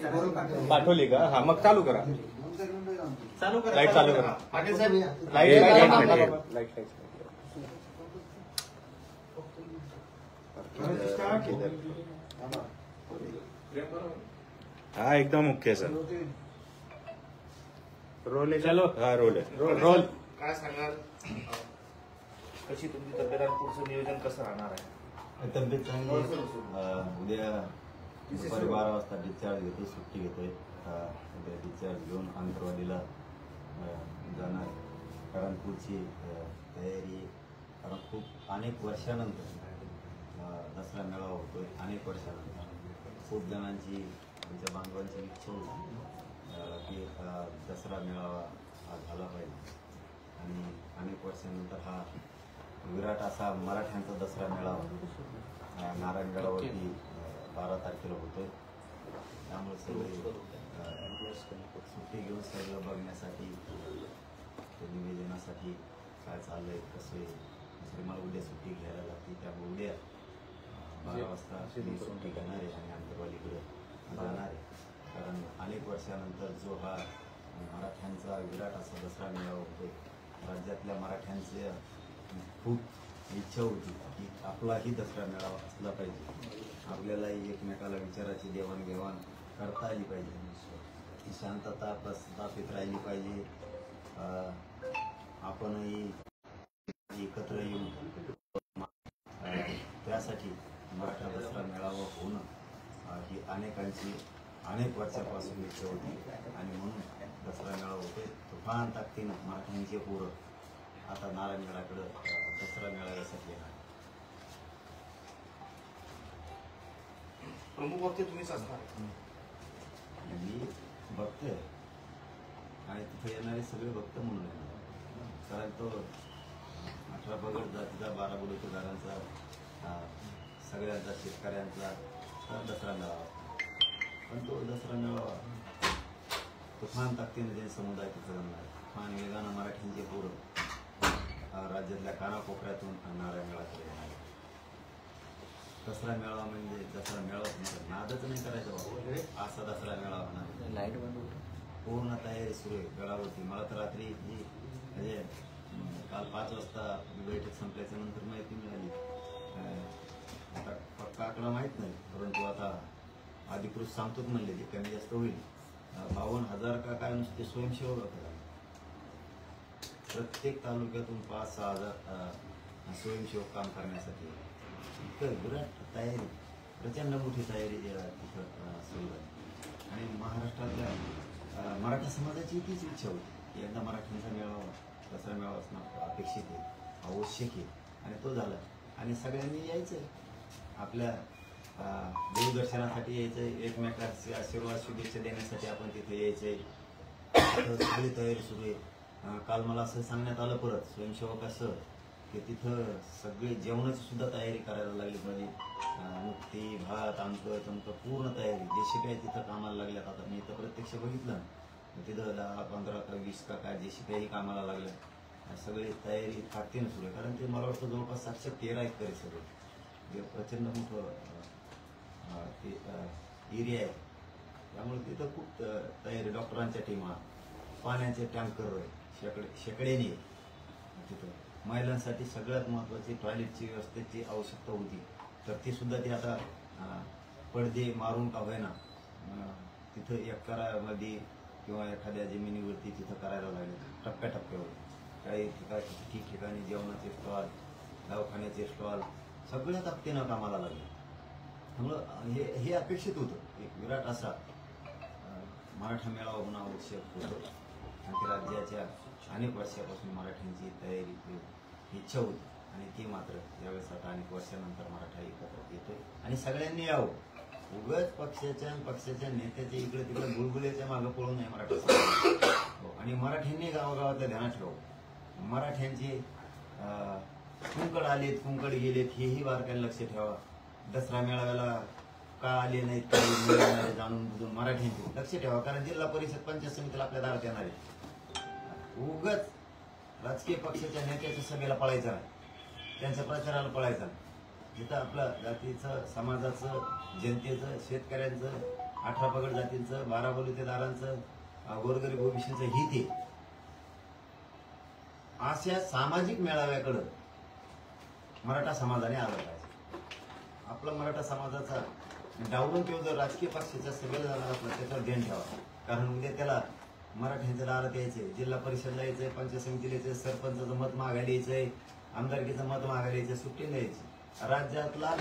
पाठवली का? हा मग चालू करा. लाईट चालू करा. हा एकदम ओके सर. रोल आहे. चलो हा रोल आहे. रोल. काय सांगाल, कशी तुमची तब्येत आणि पुढचं नियोजन कसं राहणार आहे? तब्येत चांगली आहे. उद्या दुपारी 12 वाजता डिस्चार्ज घेतो, सुट्टी घेतोय. उद्या डिस्चार्ज घेऊन आंतरवाडीला जाणार. कारण पुढची तयारी, कारण खूप अनेक वर्षानंतर दसरा मेळावा होतोय. अनेक वर्षानंतर खूप जणांची, आमच्या बांधवांची इच्छा होती की दसरा मेळावा हा झाला पाहिजे. आणि अनेक वर्षानंतर हा विराट असा मराठ्यांचा दसरा मेळावा नारायणगडावरती 12 तारखेला होतोय. त्यामुळे सगळे सुट्टी घेऊन सगळं बघण्यासाठी, निवेदनासाठी काय चाललंय, कसं आहे. मला उद्या सुट्टी घ्यायला लागते. त्यामुळे उद्या 12 वाजता सुट्टी घेणार आहे आणि आंतरवाडीकडे जाणार आहे. कारण अनेक वर्षानंतर जो हा मराठ्यांचा विराट असा दसरा मेळावा होतोय, राज्यातल्या मराठ्यांचे खूप इच्छा होती की आपलाही दसरा मेळावा असला पाहिजे. आपल्यालाही एकमेकाला विचाराची देवाणघेवाण करता आली पाहिजे. ती शांतता प्रस्थापित राहिली पाहिजे. आपणही एकत्र येऊन त्यासाठी मराठा दसरा मेळावा होणं ही अनेकांची अनेक वर्षापासून इच्छा होती. आणि म्हणून दसरा मेळावा होतोय. तुफान ताकदीनं मराठ्यांचे पोरं आता नारायणगडाकडे दसरा मेळाव्यासाठी येणार. प्रमुख वक्ते तुम्हीच असणार. मी बघतोय आणि तिथे येणारे सगळे भक्त म्हणून येणार. कारण तो 18 पगड जातीचा, 12 बलुतेदारांचा, सगळ्यांचा, शेतकऱ्यांचा दसरा मेळावा. पण तो दसरा मेळावा तुफान ताकदीने जे समुदाय तिथं जमणार. तुफान वेगानं मराठ्यांचे पोरं राज्यातल्या कानाकोपऱ्यातून नारायणगडाकडे येणार. दसरा मेळावा म्हणजे दसरा मेळावा नादच नाही करायचा बाबा, असा दसरा मेळावा होणार. लाईट बंद. पूर्ण तयारी सुरू आहे गडावरती. मला तर रात्री ही म्हणजे काल 5 वाजता बैठक संपल्याच्या नंतर माहिती मिळाली. आता पक्का आकडा माहीत नाही, परंतु आता अधिकृत सांगतोच म्हणले की कमी जास्त होईल. 52,000 का काय नुसते स्वयंसेवक होते. प्रत्येक तालुक्यातून 5-6 हजार स्वयंसेवक काम करण्यासाठी. इतकं विराट तयारी, प्रचंड मोठी तयारी तिथं सुरू आहे. आणि महाराष्ट्रातल्या मराठा समाजाची तीच इच्छा होती की एकदा मराठ्यांचा मेळावा, दसरा मेळावा असणं अपेक्षित आहे, आवश्यक आहे. आणि तो झाला. आणि सगळ्यांनी यायचं, आपल्या देवदर्शनासाठी यायचं, एकमेकांचे आशीर्वाद शुभेच्छा देण्यासाठी आपण तिथे यायचंय. सगळी तयारी सुरू आहे. काल मला असं सांगण्यात आलं परत स्वयंसेवक असं की तिथं सगळे जेवणाची सुद्धा तयारी करायला लागली. म्हणजे नुकती, भात, आमचं तमकं पूर्ण तयारी. जे शिपाई तिथं कामाला लागल्यात. आता मी तर प्रत्यक्ष बघितलं तिथं 10, 15 का 20 का काय जे शिपाई कामाला लागल्या. सगळी तयारी ताकदीनं सुरू आहे. कारण ते मला वाटतं जवळपास 713 एकर आहे सगळं. जे प्रचंड मोठं ते एरिया आहे. त्यामुळे तिथं खूप तयारी. डॉक्टरांच्या टीमा, पाण्याचे टँकर शेकड्याने तिथं. महिलांसाठी सगळ्यात महत्त्वाची टॉयलेटची व्यवस्थेची आवश्यकता होती. तर ती सुद्धा ती आता पडदे मारून का होईना तिथं एकरामध्ये किंवा एखाद्या जमिनीवरती तिथं करायला लागले. टप्प्याटप्प्यावर काही ठिकठिकाणी जेवणाचे स्टॉल, दवाखान्याचे स्टॉल सगळ्या ताकदीनं कामाला लागले. त्यामुळं हे अपेक्षित होतं. एक विराट असा मराठा मेळावा होणं आवश्यक होतं. आणि ते राज्याच्या अनेक वर्षापासून मराठ्यांची तयारी, इच्छा होती. आणि ती मात्र यावेळेस आता अनेक वर्षानंतर मराठा एकत्र येतोय. आणि सगळ्यांनी यावं. उगाच पक्षाच्या नेत्याच्या इकडे तिकडे गुळगुळ्याच्या मागं पळू नये मराठा. आणि मराठ्यांनी गावागावातल्या ध्यानात ठेवावं. मराठ्यांचे कुंकड आलेत, कुंकड गेलेत हेही बारकाईने लक्ष ठेवा. दसरा मेळाव्याला का आले नाहीत, काही जाणून बुजून मराठ्यांचे लक्ष ठेवा. कारण जिल्हा परिषद, पंचायत समितीला आपल्या दारात येणार आहे. उगाच राजकीय पक्षाच्या नेत्याच्या सभेला पळायचं नाही, त्यांच्या प्रचाराला पळायचं नाही. जिथं आपलं जातीचं, समाजाचं, जनतेचं, शेतकऱ्यांचं 18 पगड जातींचं, 12 बलुतेदारांचं, गोरगरीब ओबीसीचं हित आहे. अशा सामाजिक मेळाव्याकडं मराठा समाजाने आलं पाहिजे. आपला मराठा समाजाचा डावलून तो जर राजकीय पक्षाच्या सभेला जाणार असला त्याच्यावर ध्यान ठेवा. कारण उद्या त्याला मराठ्यांच्या दारात यायचंय, जिल्हा परिषदला यायचंय, पंचायत समितीला यायचंय, सरपंचाचं मत मागायला यायचंय, आमदारकीचं मत मागायला यायचंय, सुट्टी द्यायची. राज्यातला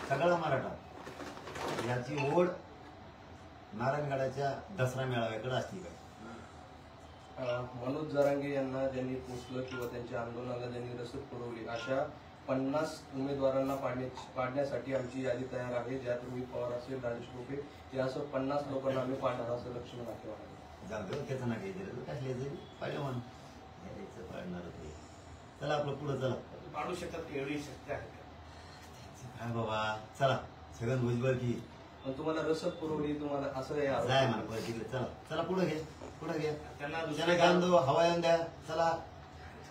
सगळा मराठा याची ओढ नारायणगडाच्या दसरा मेळाव्याकडे असली पाहिजे. मनोज जरांगे यांना ज्यांनी पोचलं किंवा त्यांच्या आंदोलनाला ज्यांनी रसद पुरवली अशा 50 उमेदवारांना पाडण्यासाठी आमची यादी तयार आहे, ज्यात रोहित पवार असेल, राजेश टोपे या असं 50 लोकांना आम्ही पाडणार असं लक्ष्मण हाके म्हणाले. जाऊ त्याचं ना काही कसले तरी पाहिलं म्हणून पाडणार ते. चला आपलं पुढं चला. पाडू शकतात एवढी शक्ती आहे का? काय बाबा चला सगळं भुजबळ की पण तुम्हाला रसद पुरवली तुम्हाला असं जाय म्हणा पुढे तिकडे. चला चला पुढे घे पुढे घे. त्यांना त्याला दुसऱ्या गांधू हवा येऊन द्या. चला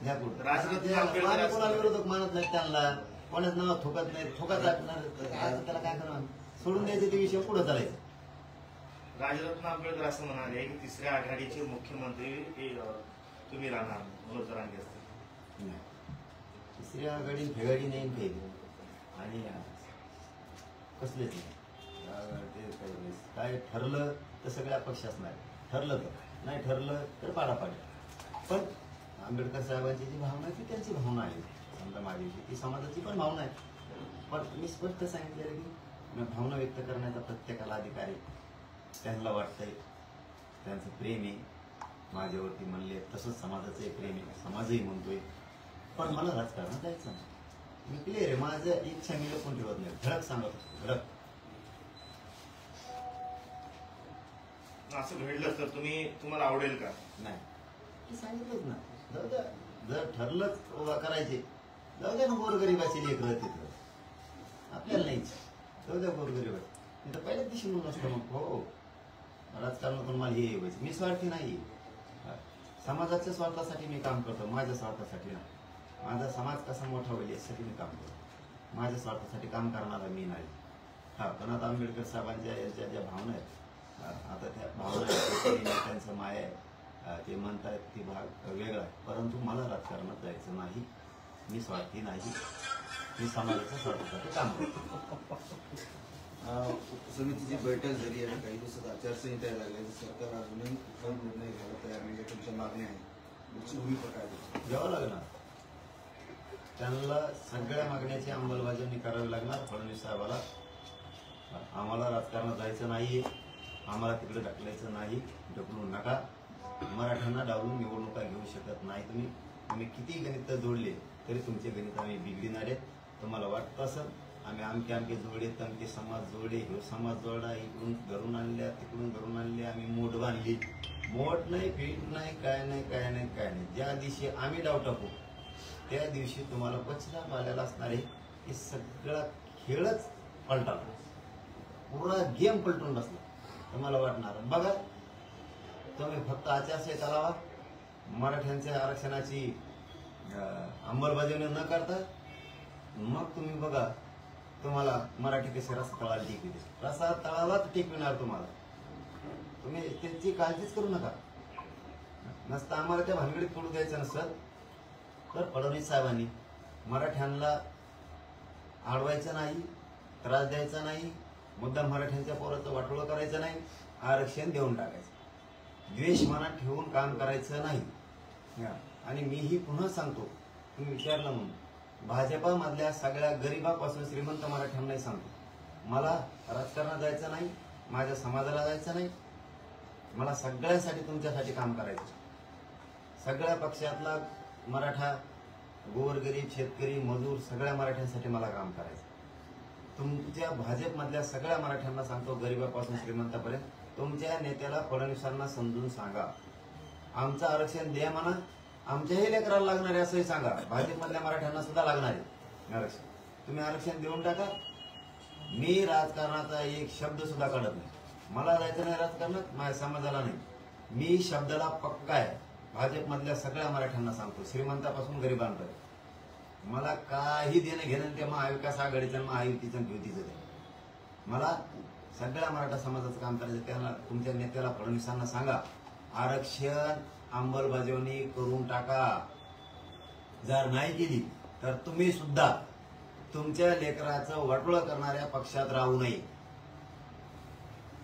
घ्या पुढे. राजकीय आंबेडकर कोणाला विरोधक मानत नाहीत, त्यांना कोणाच नाव थोकत नाही, थोकत टाकणार त्याला काय करणार, सोडून द्यायचे ते विषय पुढे चालायचं. राजरत्न आंबेडकर असं म्हणाले की तिसऱ्या आघाडीचे मुख्यमंत्री तुम्ही राहणार मनोज जरांगे असतील. नाही. तिसरी आघाडी फेगाडी नाही काही आणि कसलेच नाही. ते काय ठरलं तर सगळ्या पक्ष असणार, ठरलं तर नाही ठरलं तर पाडापाडी. पण आंबेडकर साहेबांची जी भावना आहे ती त्यांची भावना आहे, समजा माझ्याविषयी ती समाजाची पण भावना आहे. पण मी स्पष्ट सांगितलेलं की भावना व्यक्त करण्याचा प्रत्येकाला अधिकार आहे. त्यांना वाटतंय त्यांचं प्रेम आहे माझ्यावरती म्हणले, तसंच समाजाचं प्रेम आहे, समाजही म्हणतोय. पण मला राजकारणात जायचं नाही. मी क्लिअर आहे, माझं इच्छा मी लपून ठेवत नाही, धडक सांगत धडक. असं घडलं तर तुम्हाला आवडेल का? नाही ते सांगितलंच ना. जाऊ द्या, जर ठरलंच उभा करायचे जाऊ द्या ना, गोरगरीबाची लेकरं तिथं आपल्याला नाहीच. जाऊ द्या गोरगरीबाची तिथं पहिल्याच दिवशी म्हणून असतं. मग हो राजकारणातून मला हे व्हायचं. मी स्वार्थी नाही, समाजाच्या स्वार्थासाठी मी काम करतो, माझ्या स्वार्थासाठी नाही. माझा समाज कसा मोठा होईल यासाठी मी काम करतो, माझ्या स्वार्थासाठी काम करणारा मी नाही. हा पण आता आंबेडकर साहेबांच्या यांच्या ज्या भावना आहेत, आता त्या भावना त्यांचं माय आहे, ते म्हणतात ती भाग वेगळा आहे. परंतु मला राजकारणात जायचं नाही, मी स्वार्थी नाही, मी समाजाच्या स्वार्थासाठी काम करतो. समितीची बैठक झाली आणि काही दिवसात आचारसंहिता लागली, सरकार अजूनही कुठला निर्णय घ्यायला तयार नाही. तुमच्या मागण्या आहे भूमिका काय घ्यावं लागणार, त्यांना सगळ्या मागण्याची अंमलबजावणी करावी लागणार. फडणवीस साहेबाला आम्हाला राजकारणात जायचं नाही, आम्हाला तिकडे ढकलायचं नाही, ढकलू नका. मराठ्यांना डावलून निवडणुका घेऊ शकत नाही तुम्ही. तुम्ही किती गणित जोडले तरी तुमचे गणित आम्ही बिघडिणार आहेत. तुम्हाला वाटतं असं आम्ही आमके जोडे तमके समाज जोडे, ह्यो समाज जोडा, इकडून धरून आणल्या तिकडून धरून आणल्या, आम्ही मोठ बांधली. मोठ नाही, पीठ नाही, काय नाही काय नाही काय नाही. ज्या दिवशी आम्ही डाव टाकू त्या दिवशी तुम्हाला पश्चाताप आलेला असणार आहे की सगळा खेळच पलटाला, पुरा गेम पलटून बसला. तुम्हाला वाटणार बघा, तुम्ही फक्त आचारसंहिता लावा, मराठ्यांच्या आरक्षणाची अंमलबजावणी न करता मग तुम्ही बघा तुम्हाला मराठी कसे रस्ता तळाला टिकविते. रस्ता तळालाच टिकविणार तुम्हाला. तुम्ही त्यांची काळजीच करू नका. नसतं आम्हाला त्या भानगडीत पडू द्यायचं नसतं तर फडणवीस साहेबांनी मराठ्यांना अडवायचं नाही, त्रास द्यायचा नाही, मुद्दाम मराठ्यांच्या पोराचं वाटोळं करायचं नाही, आरक्षण देऊन टाकायचं, द्वेष मनात ठेवून काम करायचं नाही. आणि मीही पुन्हा सांगतो, तुम्ही विचारलं म्हणून, भाजपामधल्या सगळ्या गरीबापासून श्रीमंत मराठ्यांनाही सांगतो, मला राजकारणात जायचं नाही, माझ्या समाजाला जायचं नाही, मला सगळ्यांसाठी तुमच्यासाठी काम करायचं. सगळ्या पक्षातला मराठा, गोरगरीब, शेतकरी, मजूर सगळ्या मराठ्यांसाठी मला काम करायचं. तुमच्या भाजपमधल्या सगळ्या मराठ्यांना सांगतो, गरीबापासून श्रीमंतापर्यंत, तुमच्या नेत्याला फडणवीसांना समजून सांगा, आमचं आरक्षण द्या म्हणा, आमच्याही लेकराला लागणार आहे असंही सांगा. भाजपमधल्या मराठ्यांना सुद्धा लागणार आहे आरक्षण, तुम्ही आरक्षण देऊन टाका. मी राजकारणाचा एक शब्द सुद्धा काढत नाही. मला जायचं नाही राजकारणात, माझ्या समाजाला नाही. मी शब्दाला पक्का आहे. भाजपमधल्या सगळ्या मराठ्यांना सांगतो, श्रीमंतापासून गरिबांपर्यंत, मला काही देणं घेणं त्या महाविकास आघाडीचं महायुतीचं युतीचं. मला सगळ्या मराठा समाजाचं काम करायचं. त्यांना तुमच्या नेत्याला फडणवीसांना सांगा आरक्षण अंमलबजावणी करून टाका. जर नाही केली तर तुम्ही सुद्धा तुमच्या लेकराचं वाटोळं करणाऱ्या पक्षात राहू नये.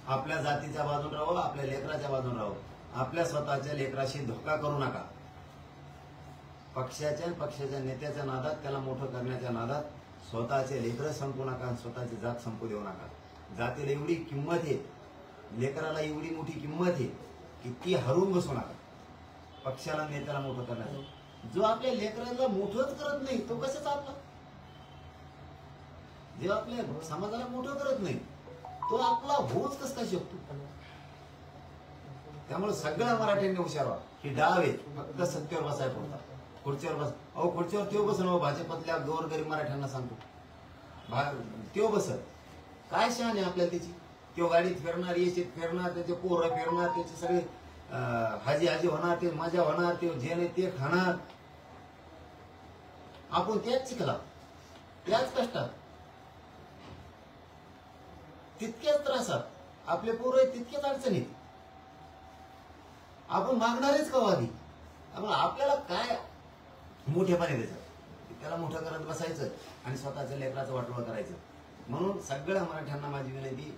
आपल्या जातीच्या बाजून राहू, आपल्या लेकराच्या बाजून राहू. आपल्या स्वतःच्या लेकराशी धोका करू नका. पक्षाच्या नेत्याच्या नादात, त्याला मोठं करण्याच्या नादात स्वतःचे लेकरं संपू नका, स्वतःची जात संपू देऊ नका. जातीला एवढी किंमत आहे, लेकराला एवढी मोठी किंमत आहे की ती हरवून बसू नका. पक्षाला नेत्याला मोठं करण्याचं. जो आपल्या लेकराला मोठंच करत नाही तो कशाचा आपला? जे आपल्या समाजाला मोठं करत नाही तो आपला होच कस काय शकतो? त्यामुळे सगळ्या मराठ्यांनी हुशार व्हा. ही डाव आहे, फक्त सत्तेवर बसायला पडतात. खुर्चीवर बस, अहो खुर्चीवर त्यो बसन. भाजपमधल्या गोरगरीब मराठ्यांना सांगतो, त्यो बसत काय शहाणे आपल्याला त्याची. त्यो गाडीत फिरणार, येशीत फिरणार, त्याचे पोरं फिरणार, त्याचे सगळे हाजी हाजी होणार, ते मजा होणार, ते जे ते खाणार. आपण त्याच शिकला, त्याच कष्टात, तितक्याच त्रासात आपले पोरं तितक्याच अडचणीत. आपण मागणारेच का आधी? आपल्याला काय मोठेपणे द्यायचं, त्याला मोठं करत बसायचं आणि स्वतःच्या लेकराचं वाटोळं करायचं. म्हणून सगळ्या मराठ्यांना माझी विनंती,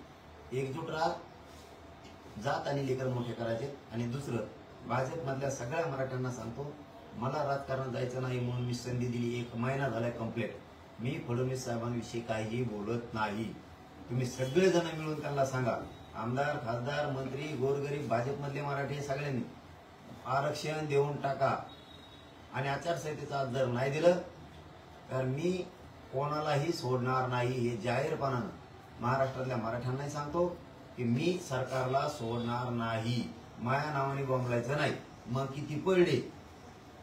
एकजूट राहा, जात आणि लेकर मोठे करायचे. आणि दुसरं, भाजपमधल्या सगळ्या मराठ्यांना सांगतो, मला राजकारणात जायचं नाही म्हणून मी संधी दिली. 1 महिना झालाय कंप्लीट. मी फडणवीस साहेबांविषयी काहीही बोलत नाही. तुम्ही सगळेजण मिळून त्यांना सांगा, आमदार, खासदार, मंत्री, गोरगरीब, भाजपमधले मराठी सगळ्यांनी आरक्षण देऊन टाका. आणि आचारसंहितेचा जर नाही दिलं तर मी कोणालाही सोडणार नाही. हे जाहीरपणानं महाराष्ट्रातल्या मराठ्यांनाही सांगतो की मी सरकारला सोडणार नाही. माया नावाने बोंबलायचं नाही. मग किती पडले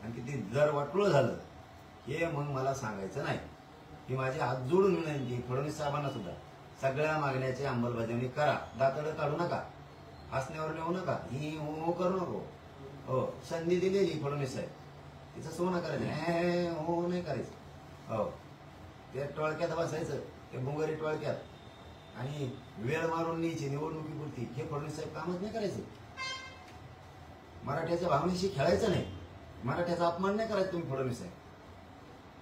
आणि किती जर वाटलं झालं हे मग मला सांगायचं नाही. ही माझी हात जोडून विनंती फडणवीस साहेबांना सुद्धा, सगळ्या मागण्याची अंमलबजावणी करा. दातडं काढू नका, हसण्यावर नेऊ नका, ही हो करू नको. हो, संधी दिलेली फडणवीस साहेब, तिचं सोनं करायचं, हो नाही करायचं. हो, ते टोळक्यात बसायचं, ते बुंगारी टोळक्यात आणि वेळ मारून न्यायची निवडणुकीपुरती. हे फडणवीस साहेब कामच नाही करायचं. मराठ्याच्या भावनेशी खेळायचं नाही, मराठ्याचा अपमान नाही करायचा तुम्ही फडणवीस साहेब.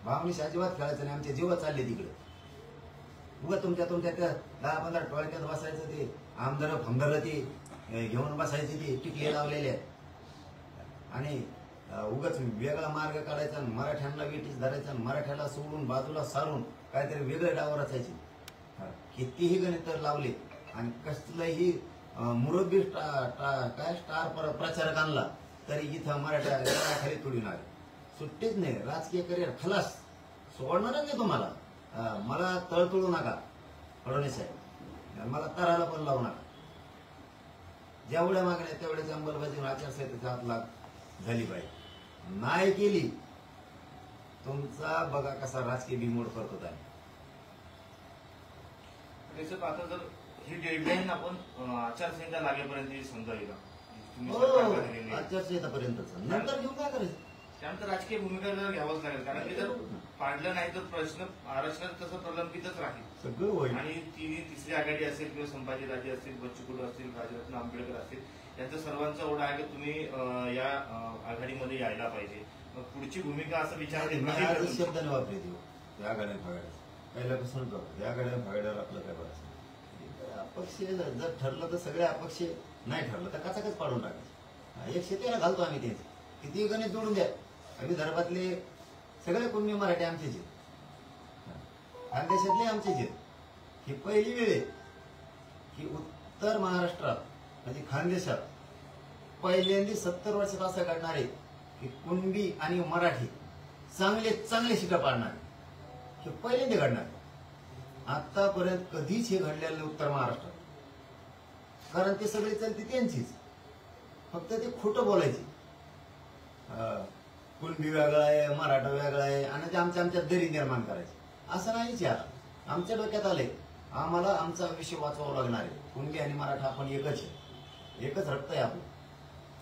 भावनेशी अजिबात खेळायचं नाही. आमचे जीव चालले तिकडे. उगा तुमच्या त्या 10-15 टोळक्यात बसायचं, ते आमदार फमदार ते घेऊन बसायचे, ते टिकले लावलेले आहेत. आणि उगाच वेगळा मार्ग काढायचा, मराठ्यांना वेटीस धरायचा, मराठ्याला सोडून बाजूला सारून काहीतरी वेगळे डाव रचायचे. कितीही गणित लावले आणि कसलंही मुरब्बी काय स्टार प्रचारक आणला तरी इथं मराठ्या खाली तुडविणार. सुट्टीच नाही. राजकीय करिअर खलास, सोडणारच नाही तुम्हाला. मला तळतळू नका फडणवीस साहेब, मला तराला पण लावू नका. जेवढ्या मागण्या तेवढ्याच अंमलबजावणी आचारसंहितेचा हात लाग झाली पाहिजे. नाही केली तुमचा बघा कसा राजकीय बिमोड करतो आहे. त्याच्यात आता जर ही डेडलाईन आपण आचारसंहिता लागेपर्यंत समजावी का? आचारसंहितापर्यंतच, नंतर घेऊन काय करायचं? त्यानंतर राजकीय भूमिका जर घ्यावंच लागेल, कारण की जर पाडलं नाही तर प्रश्न आरक्षणात तसं प्रलंबितच राहील. सगळं होईल. आणि तिसरी आघाडी असेल किंवा संभाजीराजे असतील, बच्चू कडू असतील, राजरत्न आंबेडकर असतील, यांचा सर्वांचा ओढा आहे की तुम्ही या आघाडीमध्ये यायला पाहिजे. मग पुढची भूमिका असं विचार शब्दाने वापरते या गाड्या फागाड्या पहिल्यापासून या गाड्या फागाड्यावर आपलं काय बघायचं. अपक्ष जर ठरलं तर सगळे अपक्ष, नाही ठरलं तर काचाकच पाडून टाकायचं. 113 घालतो आम्ही त्यांचे, किती गणित जोडून द्या. आम्ही धर्मातले सगळे कुणबी मराठी आमचेच आहेत, खानदेशातले आमचेच आहेत. ही पहिली वेळ आहे की उत्तर महाराष्ट्रात म्हणजे खानदेशात पहिल्यांदा 70 वर्षात असं घडणार आहे की कुणबी आणि मराठी चांगले शिका पाडणार. हे पहिल्यांदा घडणार. आतापर्यंत कधीच हे घडलेलं नाही उत्तर महाराष्ट्रात. कारण ते सगळे चलती त्यांचीच, फक्त ते खोटं बोलायचे. कुणबी वेगळा आहे, मराठा वेगळा आहे आणि ते आमच्या दरी निर्माण करायचे. असं नाहीच यार. आमच्या डोक्यात आले आम्हाला आमचा विषय वाचवावा लागणार आहे. कुणबी आणि मराठा आपण एकच आहे, एकच रक्त आहे आपलं.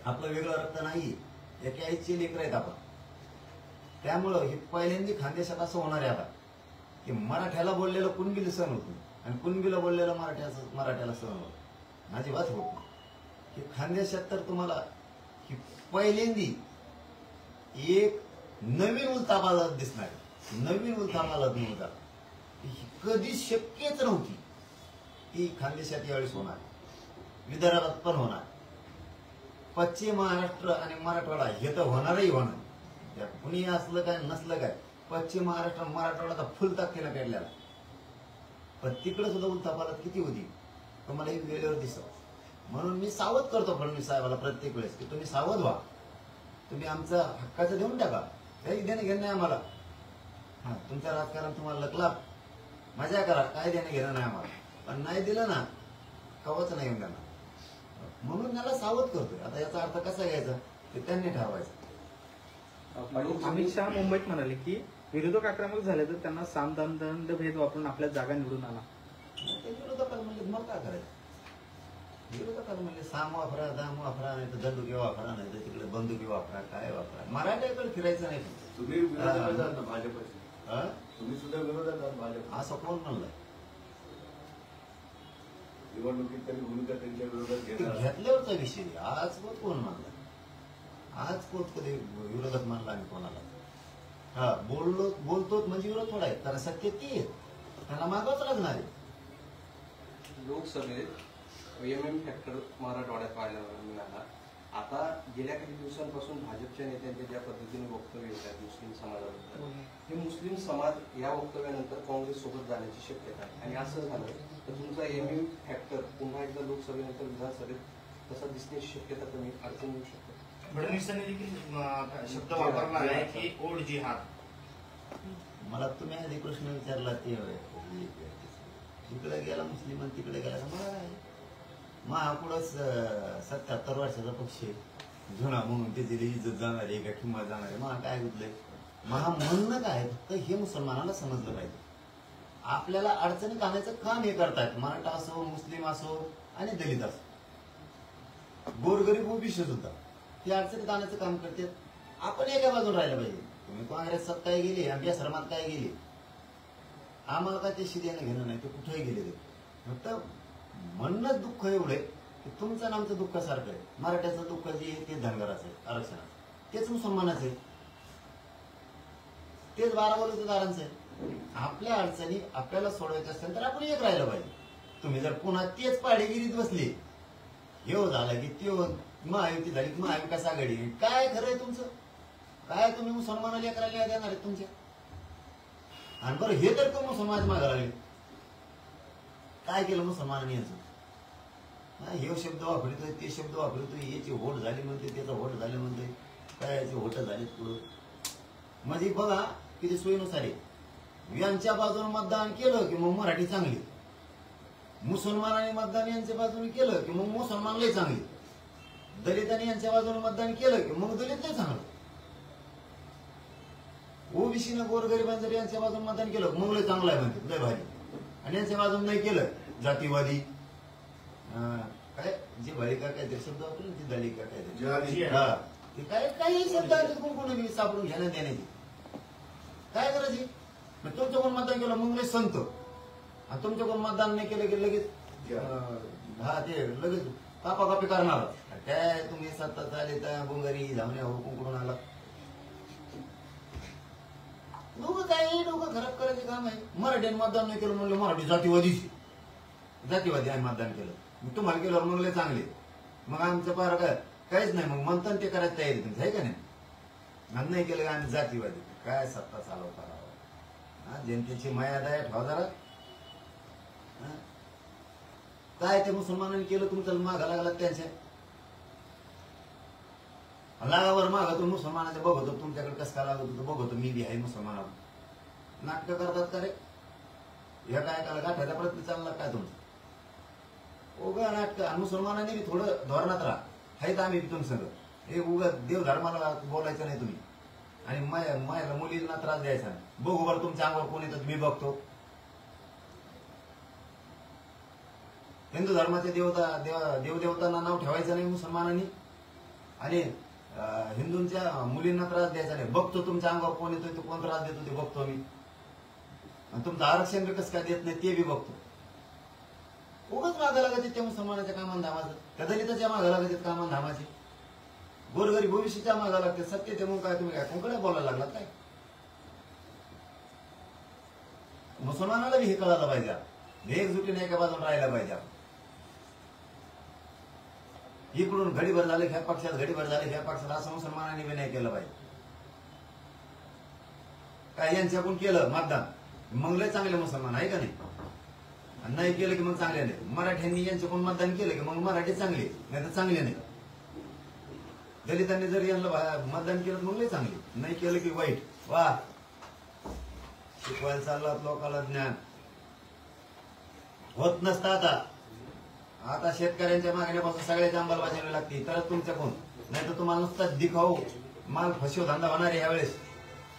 आपलं वेगळं रक्त नाही. एका आईचे लेकर आहेत आपण. त्यामुळं हे पहिल्यांदा खानदेशात असं होणार आहे आता की मराठ्याला बोललेलं कुणबीला सहन होत नाही. आणि कुणबीला बोललेलं मराठ्याला सहन होत माझी बात होत नाही. की खानदेशात तर तुम्हाला की पहिल्यांदी एक नवीन उलथापालथ दिसणार, नवीन उलथापालथ नव्हता, कधी शक्यच नव्हती ती खानदेशात यावेळेस होणार, विदर्भात पण होणार, पश्चिम महाराष्ट्र आणि मराठवाडा हे तर होणारही होणार. त्या कुणी असलं काय नसलं काय, पश्चिम महाराष्ट्र मराठवाडा फुल ताकदीला काढलेला, पण तिकडे सुद्धा उलथापालथ किती होती तुम्हाला वेळेवर दिसत. म्हणून मी सावध करतो फडणवीस साहेबाला प्रत्येक वेळेस की तुम्ही सावध व्हा, तुम्ही आमचं हक्काचं देऊन टाका, काही देणं घेणं नाही आम्हाला. हा, तुमचं राजकारण तुम्हाला लकला मजा करा, काय देणं घेणं नाही आम्हाला, पण नाही दिलं ना कवच नाही येऊन देणार. म्हणून त्याला सावध करतोय. आता याचा अर्थ कसा घ्यायचा ते त्यांनी ठरवायचं. अमित शहा मुंबईत म्हणाले की विरोधक आक्रमक झाले तर त्यांना सामदंड भेद वापरून आपल्या जागा निवडून आणा. ते विरोधकाला म्हणले मग काय करायचं, विरोधकाला म्हणले साम वापरा, दाम वापरा, नाही तर दंडुकी वापरा, नाही तर तिकडे बंदुकी वापरा, काय वापरा, मराठ्याकडे फिरायचं नाही. तुम्ही विरोधात आहात ना भाजपचे, हा? तुम्ही सुद्धा विरोधात आहात भाजप. असं कोण म्हणलंय? निवडणुकीत तरी भूमिका त्यांच्या विरोधात ते घेणार. घेतल्यावरचा विषय. आज कोण मानला, आज कधी विरोधात मानला आणि कोणाला? हा, बोलतो म्हणजे विरोध थोडा आहे, कारण सत्य ती आहे, त्यांना मागावंच लागणार आहे. लोकसभेत एमएम फॅक्टर मराठवाड्यात पाहायला मिळाला. आता गेल्या काही दिवसांपासून भाजपच्या नेत्यांचे ज्या पद्धतीने वक्तव्य येत आहेत मुस्लिम समाजाबद्दल, हे मुस्लिम समाज या वक्तव्यानंतर काँग्रेस सोबत जाण्याची शक्यता आहे. आणि असं झालं तर तुमचा एमएम फॅक्टर पुन्हा एकदा लोकसभेनंतर विधानसभेत तसा दिसण्याची शक्यता कमी अडचण येऊ शकते. फडणवीसांनी देखील शब्द वापरला आहे की ओढ जिहाद. मला तुम्ही आधी प्रश्न विचारला ते इकडे गेला मुस्लिम आणि तिकडे गेला मला काय, महापुढंच 77 वर्षाचा पक्ष आहे, जुना म्हणून त्याची इज्जत जाणार आहे का किंमत जाणार आहे, महा काय गुतलंय, महा म्हणणं काय फक्त हे मुसलमानाला समजलं पाहिजे. आपल्याला अडचणीत आणायचं काम हे करतायत, मराठा असो, मुस्लिम असो आणि दलित असो, गोरगरीब ओबीसी सुद्धा हे अडचणीत आणायचं काम करतात. आपण एका बाजून राहिलं पाहिजे. तुम्ही काँग्रेसात काय गेले, आमच्या श्रमात काय गेले, आम्हाला काय ते शिद्याने घेणं नाही, ते कुठेही गेले ते फक्त म्हणणंच दुःख एवढं आहे की तुमचं आणि आमचं दुःख सारखं आहे. मराठ्याचं दुःख जे आहे ते धनगराचं आहे, आरक्षणाचं, तेच मुसलमानाचं आहे, तेच बाराबलुतेदारांचं आहे. आपल्या अडचणी आपल्याला सोडवायच्या असतील तर आपण एक राहिलं पाहिजे. तुम्ही जर पुन्हा तेच पाडेगिरीत बसले, हे झालं की ते महायुती झाली, महाविकास आघाडी, काय खरंय तुमचं, काय तुम्ही मुसलमानाला एक राहिल्या देणार आहेत तुमच्या? आणि बरं हे तर तो मुसलमान मागे लागले, काय केलं मुसलमानांनी याचं? हे शब्द वापरतोय, ते शब्द वापरतोय, याची होट झाली म्हणते, त्याचं होट झालं म्हणते, काय याची होट झाली पुढं. म्हणजे बघा किती सोयीनुसार आहे. यांच्या बाजूने मतदान केलं की मग मराठी चांगली, मुसलमानांनी मतदान यांच्या बाजूने केलं की मग मुसलमान लय चांगली, दलितांनी यांच्या बाजूने मतदान केलं की मग दलित लय चांगलं, ओबीसीनं गोरगरिबांनी जर यांच्या बाजूने मतदान केलं मग लय चांगलं आहे म्हणते, लय भारी, आणि यांच्या बाजूने नाही केलं जातीवादी, काय जे भालिका काय ते शब्द वापरले, ती दलिका काय ते, हा ते काय काही शब्द कोणी सापडून घ्यायला देण्याची काय करायची. तुमच्या कोण मतदान केलं मग लय संत, आणि तुमच्या कोण मतदान नाही केलं की लगेच हा ते लगेच कापाकापी करणार. काय तुम्ही सत्ता चाले त्या बोंगारी धावण्या हुकून आला, लोक काय डोकं खराब करायचं काम आहे. मराठ्याने मतदान नाही केलं म्हणलं मराठी जातीवादीची, जातीवादी आहे मतदान केलं, मग तुम्हाला केल्यावर म्हणले चांगले, मग आमचं पार काय काहीच नाही, मग म्हणतात ते करायची तयारी तुमची आहे का नाही. आणि नाही केलं का आम्ही जातीवादी, काय सत्ता चालव करावं, जनतेची माया दया ठेवा जरा. काय ते मुसलमानांनी केलं तुमचं मागा लागला त्यांच्या लागावर मागा, तो मुसलमानाचं बघतो तुमच्याकडे कसं काय लागत होतं बघतो, मी बी आहे मुसलमानावर. नाटकं करतात का रे, ह्या काय काला गाठायचा प्रयत्न चालला काय तुमचं उगा नाटकं. आणि मुसलमानांनी बी थोडं धोरणात राहा, हाय तर आम्ही तुमचं सगळं हे उगा देव धर्माला बोलायचं नाही तुम्ही, आणि मायाला मुलींना त्रास द्यायचा नाही. बघू बरं तुमच्या अंगावर कोण येतं मी बघतो. हिंदू धर्माच्या देवदेवतांना नाव ठेवायचं नाही मुसलमानांनी, आणि हिंदूंच्या मुलींना त्रास द्यायचा नाही. बघतो तुमच्या अंगावर कोण येतोय, तो कोण त्रास देतो ते बघतो मी, आणि तुमचं आरक्षण कसं काय देत नाही ते बी बघतो. उगाच मागं लागत त्या मुसलमानाच्या कामान धामाचं, त्या दलिताच्या मागं लागत कामान धामाचे, गोरगरीब भविष्याच्या मागं लागते. सत्य ते मग काय तुम्ही काय कोणकडे बोलायला लागलात काय? मुसलमानाला बी हे कळायला पाहिजे, एकजुटीने एका बाजून राहायला पाहिजे. इकडून घडीभर झाले ह्या पक्षात, घडीभर झाले ह्या पक्षात, असं मुसलमानांनी बी नाही केलं पाहिजे. काय यांच्याकडून केलं मतदान मग लय चांगले मुसलमान आहे का नाही? नाही केलं की मग चांगले नाही. मराठ्यांनी यांच्याकडून मतदान केलं की मग मराठी चांगले, नाही तर चांगले नाही. दलितांनी जर यांना मतदान केलं मग लय चांगले, नाही केलं की वाईट. वा शिकवायला चाललात लोकांना ज्ञान होत नसतं. आता शेतकऱ्यांच्या मागण्यापासून सगळ्याची अंमलबजावणी लागते तरच तुमच्याकडून, नाही तर तुम्हाला नुसताच दिखाऊ माल फसव धंदा होणार आहे यावेळेस.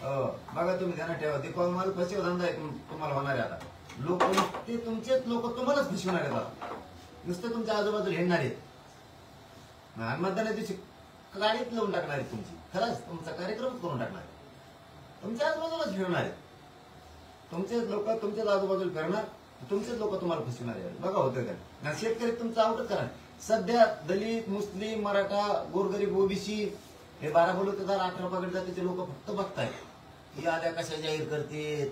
बघा तुम्ही ध्यानात ठेवा, दिखाऊ माल फसव धंदा आहे तुम्हाला होणार आहे. आता लोक ते तुमचेच लोक तुम्हालाच फसवणार आहेत. आता नुसते तुमच्या आजूबाजूला हिंडणार आहेत आणि मतदानाच्या दिवशी गाडीत लावून टाकणार आहेत तुमची. खरंच तुमचा कार्यक्रमच करून टाकणार आहे. तुमच्या आजूबाजूलाच फिरणार आहेत. तुमचेच लोक तुमच्याच आजूबाजूला फिरणार, तुमचेच लोक तुम्हाला फसवणार आहे. बघा होतं का? शेतकरी तुमचं आवडत करा. सध्या दलित, मुस्लिम, मराठा, गोरगरीब, ओबीसी हे 12 बलुतेदार 18 पगड जातीचे लोक फक्त बघतायत. ही आल्या कशा जाहीर करते,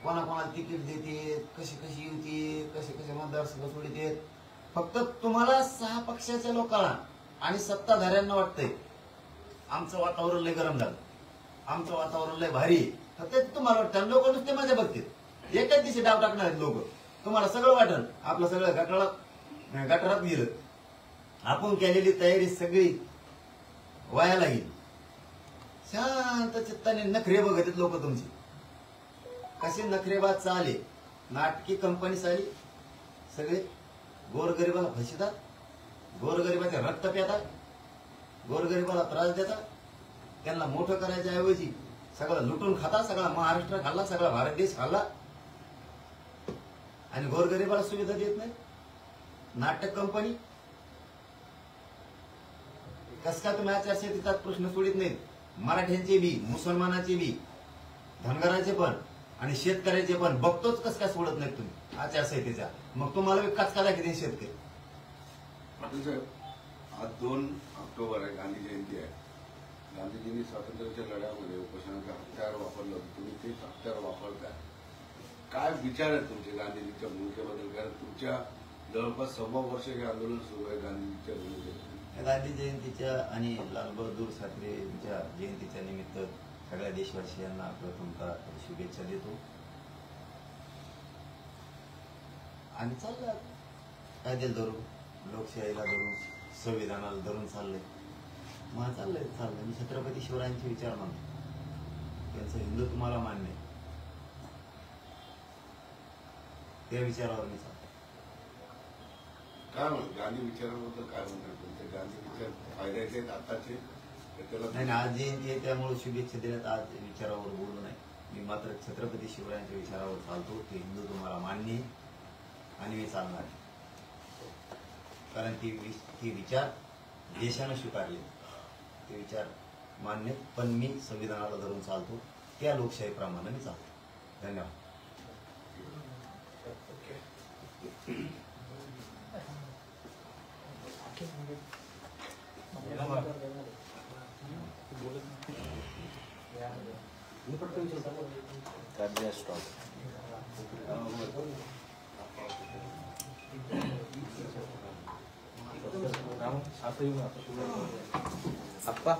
कोणाकोणाला तिकीट देते, कशी कशी येते, कसे कसे मतदारसंघ सोडते. फक्त तुम्हाला 6 पक्षाच्या लोकांना आणि सत्ताधाऱ्यांना वाटतंय आमचं वातावरण लय गरम झालं, आमचं वातावरण लय भारी, तर ते तुम्हाला वाटतं. लोक नुसते माझ्या बघतील, एकाच दिवशी डाव टाकणार आहेत लोक. तुम्हाला सगळं वाटल आपलं सगळं गटारात गेलं. आपण केलेली तयारी सगळी वाया लागेल. शांत चित्ताने नखरे बघत लोक तुमची. कसे नखरेबाज चाले, नाटकी कंपनी चाली. सगळे गोरगरिबाला फसतात, गोरगरिबाचे रक्त पितात, गोरगरिबाला त्रास देतात. त्यांना मोठं करायच्या ऐवजी सगळं लुटून खाता. सगळा महाराष्ट्र खाल्ला, सगळा भारत देश खाल्ला आणि गोरगरिबाला सुविधा देत नाही. नाटक कंपनी. कस का तुम्ही आचारसंहितेचा प्रश्न सोडित नाहीत? मराठ्यांचे बी, मुसलमानाचे बी, धनगराचे पण आणि शेतकऱ्याचे पण बघतोच. कस काय सोडत नाहीत तुम्ही आचारसंहितेचा? मग तुम्हाला बी कचका किती शेतकरी. पाटील साहेब, आज 2 ऑक्टोबर आहे, गांधी जयंती आहे. गांधीजींनी स्वातंत्र्याच्या लढ्यामध्ये उपोषणाचं हत्यार वापरलं होतं. तुम्ही तेच हत्यार वापरताय. काय विचार आहेत तुमचे गांधीजींच्या भूमिकेबद्दल? कारण तुमच्या जवळपास 1.25 वर्ष हे आंदोलन सुरू आहे गांधीजींच्या भूमिकेबद्दल. गांधी जयंतीच्या आणि लालबहादूर शास्त्रींच्या जयंतीच्या निमित्त सगळ्या देशवासियांना प्रथमतः शुभेच्छा देतो. आणि चाललं कायद्याला धरून, लोकशाहीला धरून, संविधानाला धरून चाललंय. मग चाललंय. मी छत्रपती शिवरायांचे विचार मानतो, त्यांचं हिंदुत्व मला मान्य आहे. त्या विचारावर मी चालतो. काय म्हणतो गांधी विचाराबद्दल? काय म्हणतात तुमचे गांधी विचार फायद्याचे आहेत आताचे? नाही, आज जयंती आहे त्यामुळे शुभेच्छा देण्यात आज विचारावर बोलू नये. मी मात्र छत्रपती शिवरायांच्या विचारावर चालतो. ते हिंदुत्व मला मान्य आहे आणि मी चालणार आहे. कारण ती विचार देशानं स्वीकारले, ते विचार मान्य. पण मी संविधानाला धरून चालतो, त्या लोकशाहीप्रमाणे मी चालतो. धन्यवाद. आप्पा